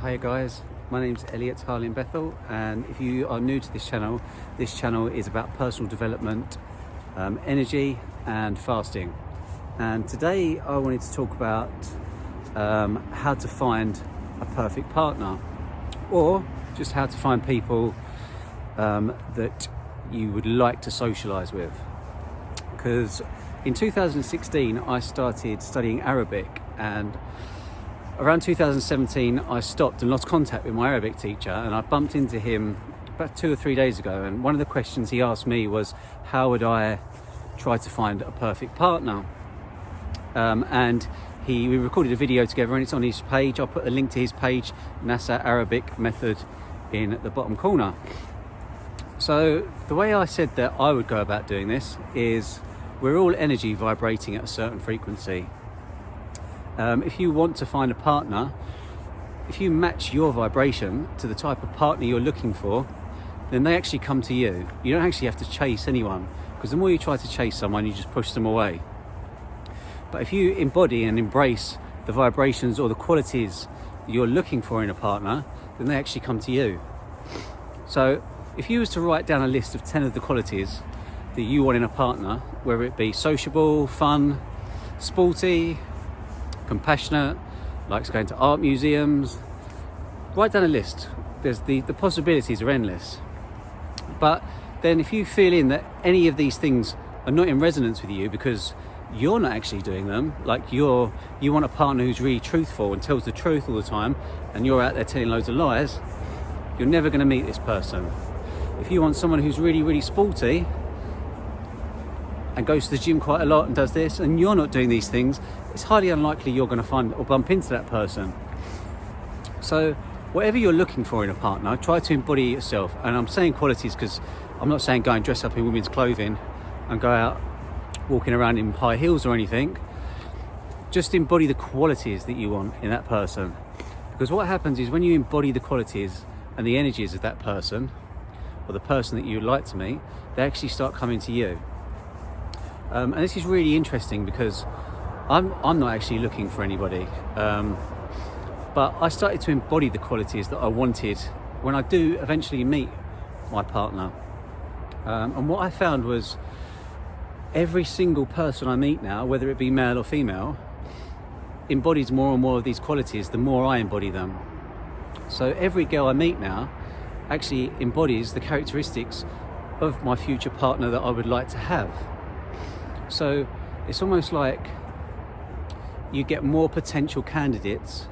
Hi guys, my name's Elliot Harlin Bethel, and if you are new to this channel is about personal development, energy and fasting. And today I wanted to talk about how to find a perfect partner, or just how to find people that you would like to socialize with. Because in 2016 I started studying Arabic, and around 2017 I stopped and lost contact with my Arabic teacher, and I bumped into him about 2 or 3 days ago, and one of the questions he asked me was how would I try to find a perfect partner. And we recorded a video together, and it's on his page. I'll put a link to his page, NASA Arabic Method, in the bottom corner. So the way I said that I would go about doing this is we're all energy vibrating at a certain frequency. If you want to find a partner, if you match your vibration to the type of partner you're looking for, then they actually come to you. You don't actually have to chase anyone, because the more you try to chase someone, you just push them away. But if you embody and embrace the vibrations or the qualities that you're looking for in a partner, then they actually come to you. So if you was to write down a list of 10 of the qualities that you want in a partner, whether it be sociable, fun, sporty, compassionate, likes going to art museums, write down a list. There's the possibilities are endless. But then if you feel in that any of these things are not in resonance with you because you're not actually doing them, like you want a partner who's really truthful and tells the truth all the time, and you're out there telling loads of lies, you're never going to meet this person. If you want someone who's really, really sporty and goes to the gym quite a lot and does this, and you're not doing these things, it's highly unlikely you're going to find or bump into that person. So whatever you're looking for in a partner, try to embody yourself. And I'm saying qualities because I'm not saying go and dress up in women's clothing and go out walking around in high heels or anything. Just embody the qualities that you want in that person. Because what happens is when you embody the qualities and the energies of that person, or the person that you'd like to meet, they actually start coming to you. And this is really interesting because I'm not actually looking for anybody, but I started to embody the qualities that I wanted when I do eventually meet my partner. And what I found was every single person I meet now, whether it be male or female, embodies more and more of these qualities the more I embody them. So every girl I meet now actually embodies the characteristics of my future partner that I would like to have. So it's almost like you get more potential candidates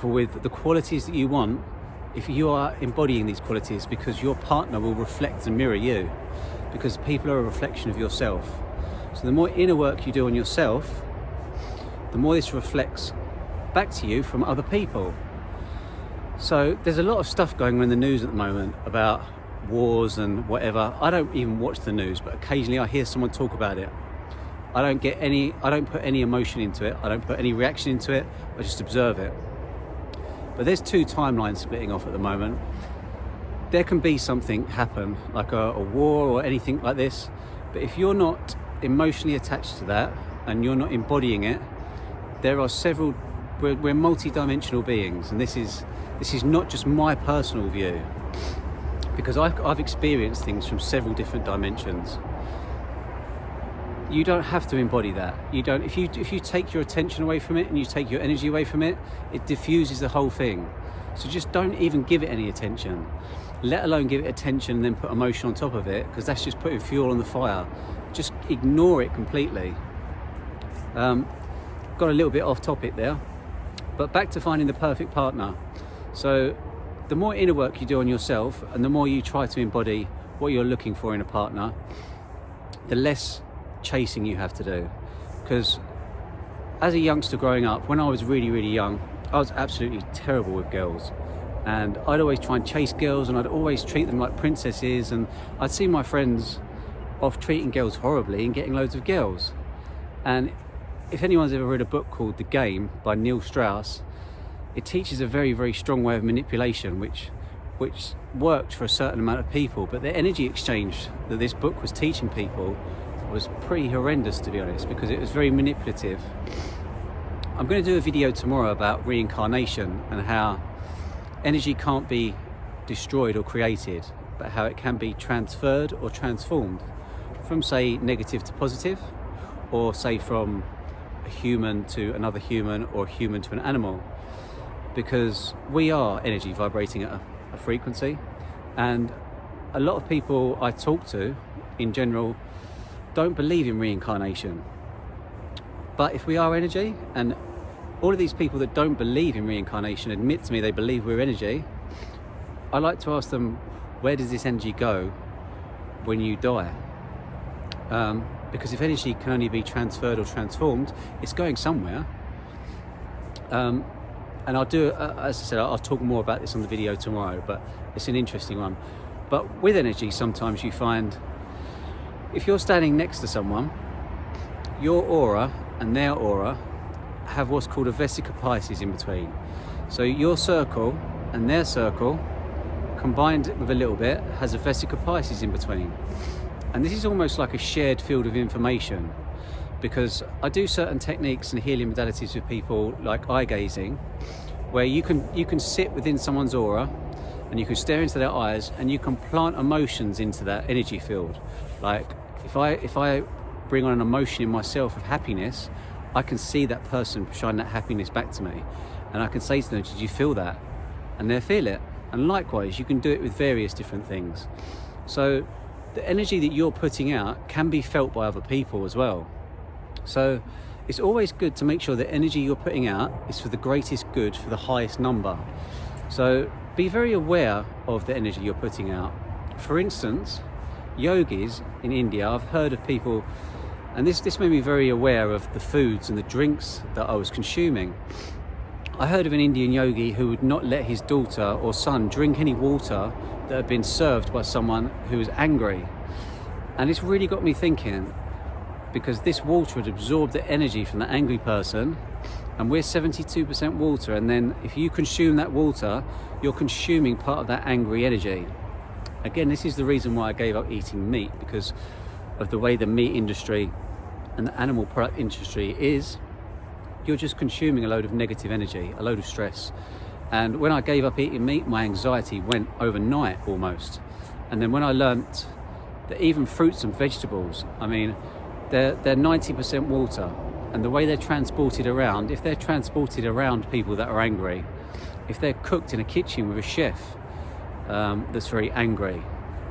with the qualities that you want if you are embodying these qualities, because your partner will reflect and mirror you, because people are a reflection of yourself. So the more inner work you do on yourself, the more this reflects back to you from other people. So there's a lot of stuff going on in the news at the moment about wars and whatever. I don't even watch the news, but occasionally I hear someone talk about it. I don't put any emotion into it. I don't put any reaction into it. I just observe it. But there's two timelines splitting off at the moment. There can be something happen, like a war or anything like this, but if you're not emotionally attached to that and you're not embodying it, we're multi-dimensional beings, and this is not just my personal view, because I've experienced things from several different dimensions. You don't have to embody that. You don't. If you take your attention away from it and you take your energy away from it, it diffuses the whole thing. So just don't even give it any attention, let alone give it attention and then put emotion on top of it, because that's just putting fuel on the fire. Just ignore it completely. Got a little bit off topic there, but back to finding the perfect partner. So the more inner work you do on yourself and the more you try to embody what you're looking for in a partner, the less chasing you have to do. Because as a youngster growing up, when I was really, really young, I was absolutely terrible with girls, and I'd always try and chase girls, and I'd always treat them like princesses, and I'd see my friends off treating girls horribly and getting loads of girls. And if anyone's ever read a book called The Game by Neil Strauss, it teaches a very, very strong way of manipulation, which worked for a certain amount of people, but the energy exchange that this book was teaching people was pretty horrendous, to be honest, because it was very manipulative. I'm going to do a video tomorrow about reincarnation and how energy can't be destroyed or created, but how it can be transferred or transformed from, say, negative to positive, or say from a human to another human, or a human to an animal, because we are energy vibrating at a frequency. And a lot of people I talk to in general don't believe in reincarnation. But if we are energy, and all of these people that don't believe in reincarnation admit to me they believe we're energy, I like to ask them, where does this energy go when you die? Because if energy can only be transferred or transformed, it's going somewhere. And I'll do, as I said, I'll talk more about this on the video tomorrow, but it's an interesting one. But with energy, sometimes you find, if you're standing next to someone, your aura and their aura have what's called a vesica piscis in between. So your circle and their circle, combined with a little bit, has a vesica piscis in between. And this is almost like a shared field of information, because I do certain techniques and healing modalities with people, like eye gazing, where you can sit within someone's aura and you can stare into their eyes and you can plant emotions into that energy field. Like if I bring on an emotion in myself of happiness, I can see that person shine that happiness back to me, and I can say to them, did you feel that? And they'll feel it. And likewise, you can do it with various different things. So the energy that you're putting out can be felt by other people as well. So it's always good to make sure the energy you're putting out is for the greatest good, for the highest number. So be very aware of the energy you're putting out. For instance, yogis in India, I've heard of people, and this made me very aware of the foods and the drinks that I was consuming. I heard of an Indian yogi who would not let his daughter or son drink any water that had been served by someone who was angry. And it's really got me thinking, because this water had absorbed the energy from the angry person, and we're 72% water, and then if you consume that water, you're consuming part of that angry energy. Again, this is the reason why I gave up eating meat, because of the way the meat industry and the animal product industry is. You're just consuming a load of negative energy, a load of stress. And when I gave up eating meat, my anxiety went overnight almost. And then when I learnt that even fruits and vegetables, I mean, they're 90% water, and the way they're transported around, if they're transported around people that are angry, if they're cooked in a kitchen with a chef that's very angry,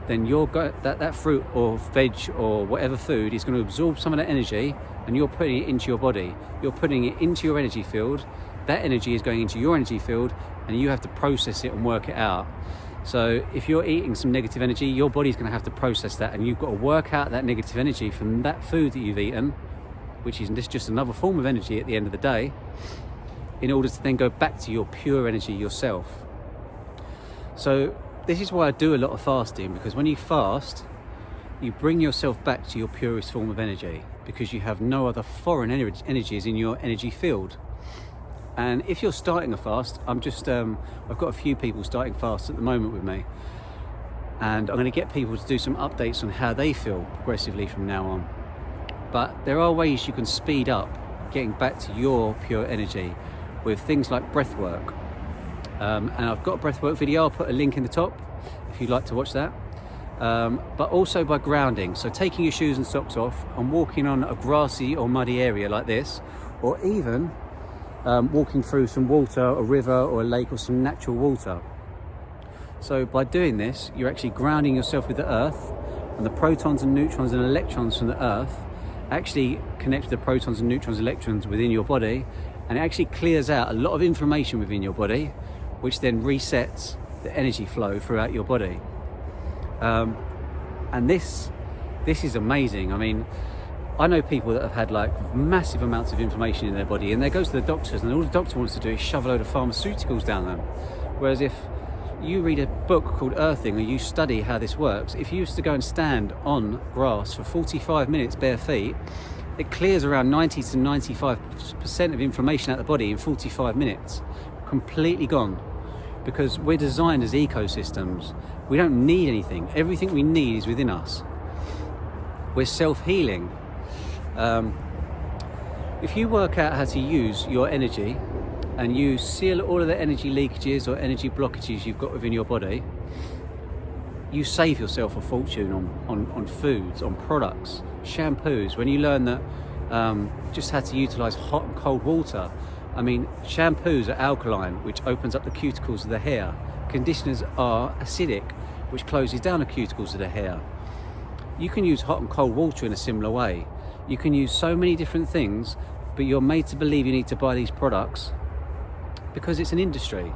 then that fruit or veg or whatever food is going to absorb some of that energy, and you're putting it into your body. You're putting it into your energy field. That energy is going into your energy field, and you have to process it and work it out. So if you're eating some negative energy, your body's going to have to process that, and you've got to work out that negative energy from that food that you've eaten, which is just another form of energy at the end of the day, in order to then go back to your pure energy yourself. So this is why I do a lot of fasting, because when you fast, you bring yourself back to your purest form of energy, because you have no other foreign energies in your energy field. And if you're starting a fast, I've got a few people starting fasts at the moment with me, and I'm going to get people to do some updates on how they feel progressively from now on. But there are ways you can speed up getting back to your pure energy with things like breath work. And I've got a breathwork video, I'll put a link in the top if you'd like to watch that. But also by grounding, so taking your shoes and socks off and walking on a grassy or muddy area like this, or even walking through some water, a river or a lake, or some natural water. So by doing this, you're actually grounding yourself with the earth, and the protons and neutrons and electrons from the earth actually connect to the protons and neutrons and electrons within your body, and it actually clears out a lot of inflammation within your body, which then resets the energy flow throughout your body. And this is amazing. I mean, I know people that have had like massive amounts of inflammation in their body, and they go to the doctors, and all the doctor wants to do is shove a load of pharmaceuticals down them. Whereas if you read a book called Earthing, or you study how this works, if you used to go and stand on grass for 45 minutes bare feet, it clears around 90 to 95% of inflammation out of the body in 45 minutes. Completely gone. Because we're designed as ecosystems. We don't need anything. Everything we need is within us. We're self-healing. If you work out how to use your energy and you seal all of the energy leakages or energy blockages you've got within your body, you save yourself a fortune on foods, on products, shampoos. When you learn that just how to utilize hot and cold water. I mean, shampoos are alkaline, which opens up the cuticles of the hair. Conditioners are acidic, which closes down the cuticles of the hair. You can use hot and cold water in a similar way. You can use so many different things, but you're made to believe you need to buy these products because it's an industry.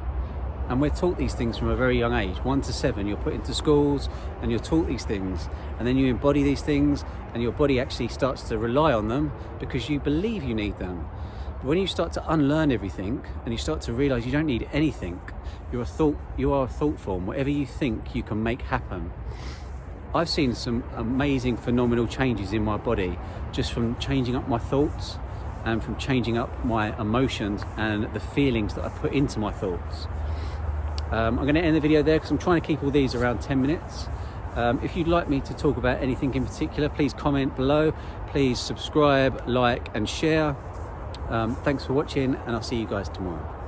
And we're taught these things from a very young age. 1 to 7, you're put into schools and you're taught these things, and then you embody these things and your body actually starts to rely on them because you believe you need them. But when you start to unlearn everything and you start to realize you don't need anything, you are a thought form. Whatever you think, you can make happen. I've seen some amazing, phenomenal changes in my body just from changing up my thoughts and from changing up my emotions and the feelings that I put into my thoughts. I'm going to end the video there because I'm trying to keep all these around 10 minutes. If you'd like me to talk about anything in particular, please comment below. Please subscribe, like and share. Thanks for watching, and I'll see you guys tomorrow.